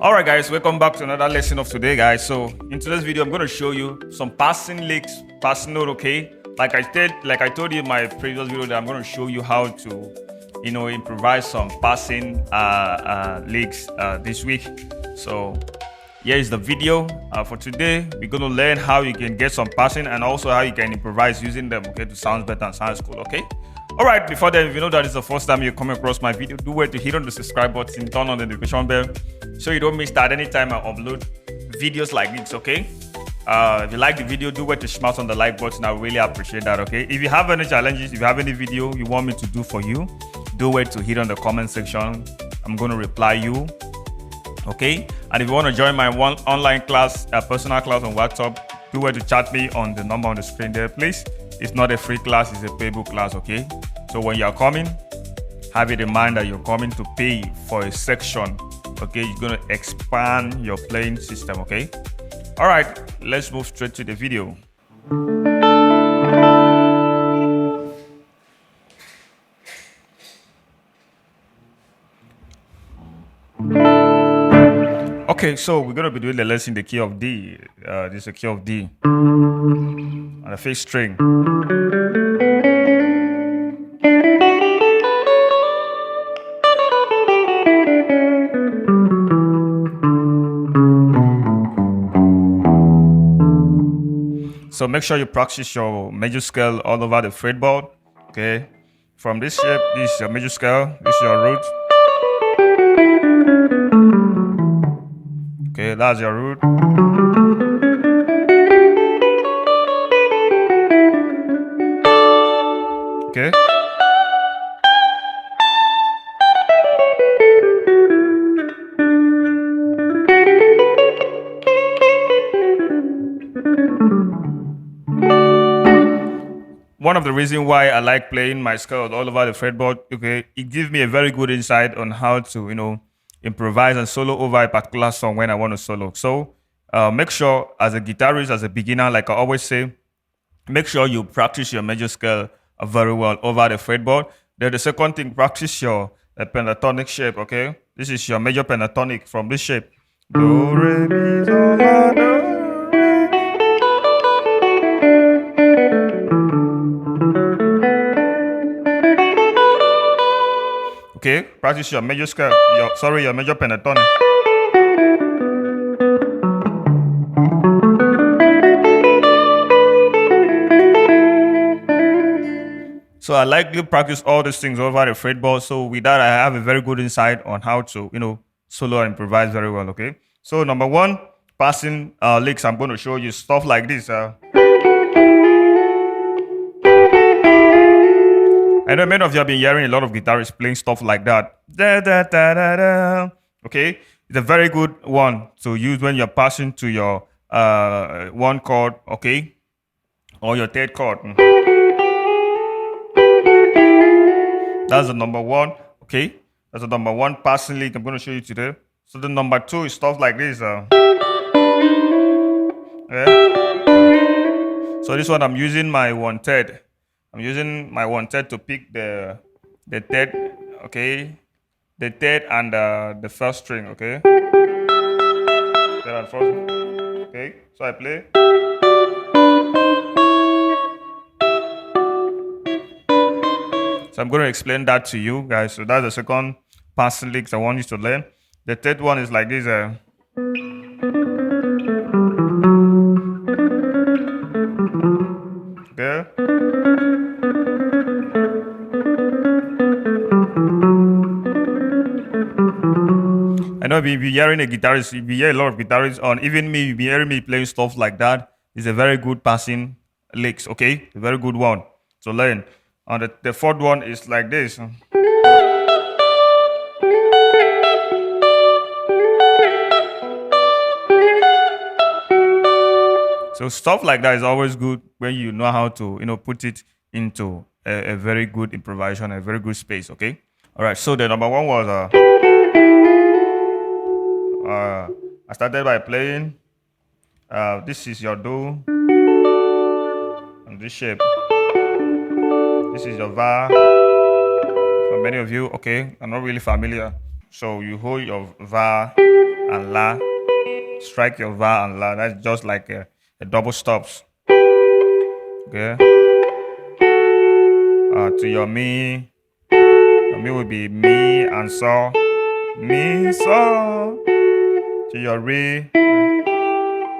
All right, guys, welcome back to another lesson of today, guys. So in today's video, I'm going to show you some passing licks, passing note. Okay, like I told you in my previous video, that I'm going to show you how to, improvise some passing licks this week. So here is the video for today. We're going to learn how you can get some passing and also how you can improvise using them, okay, to sound better and sound cool. Okay. All right, before then, if you know that it's the first time you're coming across my video, do wait to hit on the subscribe button, turn on the notification bell so you don't miss that anytime I upload videos like this, okay? If you like the video, do wait to smash on the like button. I really appreciate that, okay? If you have any challenges, if you have any video you want me to do for you, do wait to hit on the comment section. I'm going to reply you, okay? And if you want to join my one online class, personal class on WhatsApp, do wait to chat me on the number on the screen there, please. It's not a free class, it's a payable class, okay? So when you're coming, have it in mind that you're coming to pay for a section, okay? You're gonna expand your playing system, okay? All right, let's move straight to the video. Okay, so we're gonna be doing the lesson in the key of D. This is the key of D on the fifth string. So make sure you practice your major scale all over the fretboard. Okay, from this shape, this is your major scale, this is your root. Okay, that's your root. Okay. One of the reasons why I like playing my scales all over the fretboard, okay, it gives me a very good insight on how to, improvise and solo over a particular song when I want to solo. So make sure as a guitarist, as a beginner, like I always say, make sure you practice your major scale very well over the fretboard. Then the second thing, practice your pentatonic shape, okay? This is your major pentatonic from this shape. Do, re, mi, so, la, do, re, mi. Okay, practice your major scale, your major pentatonic. So I like to practice all these things over the fretboard. So with that, I have a very good insight on how to, solo and improvise very well, okay? So number one, passing licks, I'm going to show you stuff like this. I know many of you have been hearing a lot of guitarists playing stuff like that. Da, da, da, da, da. Okay, it's a very good one to use when you're passing to your one chord, okay, or your third chord. That's the number one, okay? That's the number one passing lick I'm going to show you today. So the number two is stuff like this. Okay. So this one I'm using my 1/3. I'm using my 1/3 to pick the third, okay, the third and the first string, okay. Third and first, okay. So I play. So I'm going to explain that to you guys. So that's the second passing licks I want you to learn. The third one is like this. Okay. I know you'll be hearing a guitarist, you'll be hearing a lot of guitarists on, even me, you'll be hearing me playing stuff like that. It's a very good passing licks, okay? A very good one to learn. And the fourth one is like this. So stuff like that is always good when you know how to, put it into a very good improvisation, a very good space, okay? All right, so the number one was, I started by playing, this is your do, and this shape. This is your va. For many of you, okay, I'm not really familiar. So you hold your va and La. Strike your Va and La. That's just like a double stops. Okay. To your Mi. Your Mi will be Mi and So. Mi, So. To your Re.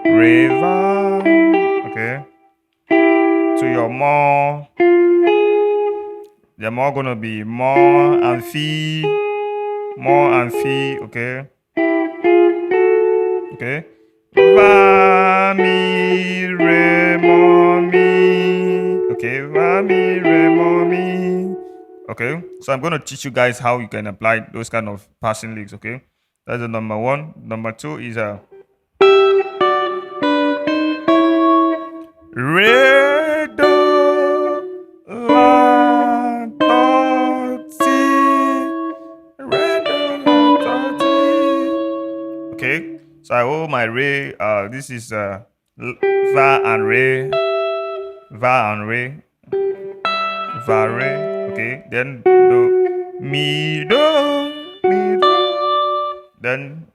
Re, Va. Okay. To your Mo. They're more gonna be Mo and Fi. Mo and Fi. Okay. Okay. Va, Mi, Re, Mo, Mi. Okay. Va, Mi, Re, Mo, Mi. Okay. So I'm going to teach you guys how you can apply those kind of passing licks. Okay. That's the number one. Number two is Re, Do, La, Do, Si. Re, Do, La, Do, Si. Okay. So I hold my Re. This is Va and Re. Va and Re. Va, Re. Okay. Then Do, Mi, Do, Mi, Do. Then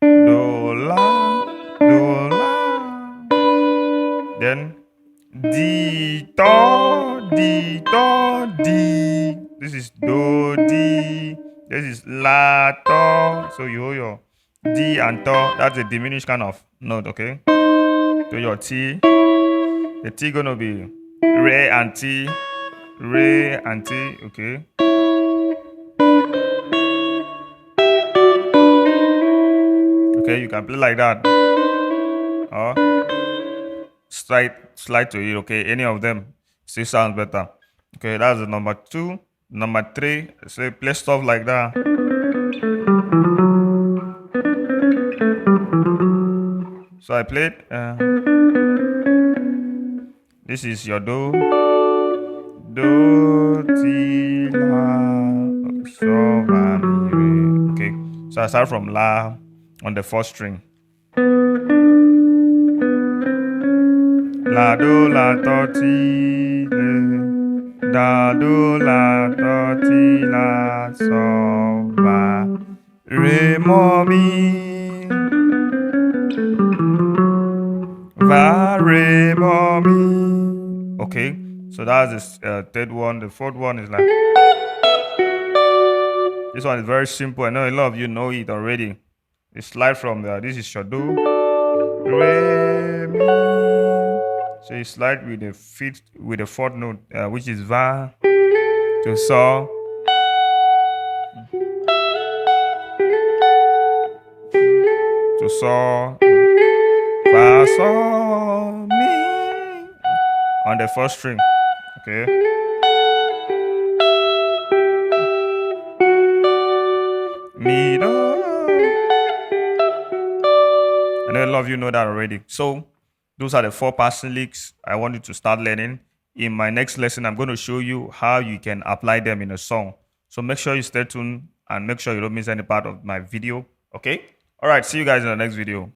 Do, La, Do, La. Then D, Do, D, Do, D. This is Do, D. This is La, Do. So you hold your D and Do. That's a diminished kind of note, okay? To your T. The T gonna be Re and T. Re and T, okay? Okay, you can play like that. Or slide to it, okay? Any of them still sounds better. Okay, that's the number two. Number three, say play stuff like that. So I played. This is your Do. Do, Ti, La, So, Va, Mi, Re. Okay, so I start from La on the first string. La, Do, La, Do, Ti, Le. Da, Do, La, Do, Ti, La, So, Va, Re, Mo, Mi. Va, Re, Mo, Mi. Okay, so that's the third one. The fourth one is like, this one is very simple. I know a lot of you know it already. You slide from there. This is your Do, Re, Mi. So you slide with the fifth, with the fourth note, which is Va, to So, to So, Va, So, Mi on the first string. Okay. Mi, Do. I know a lot of you know that already. So those are the 4 passing licks I want you to start learning. In my next lesson, I'm going to show you how you can apply them in a song. So make sure you stay tuned and make sure you don't miss any part of my video. Okay? All right. See you guys in the next video.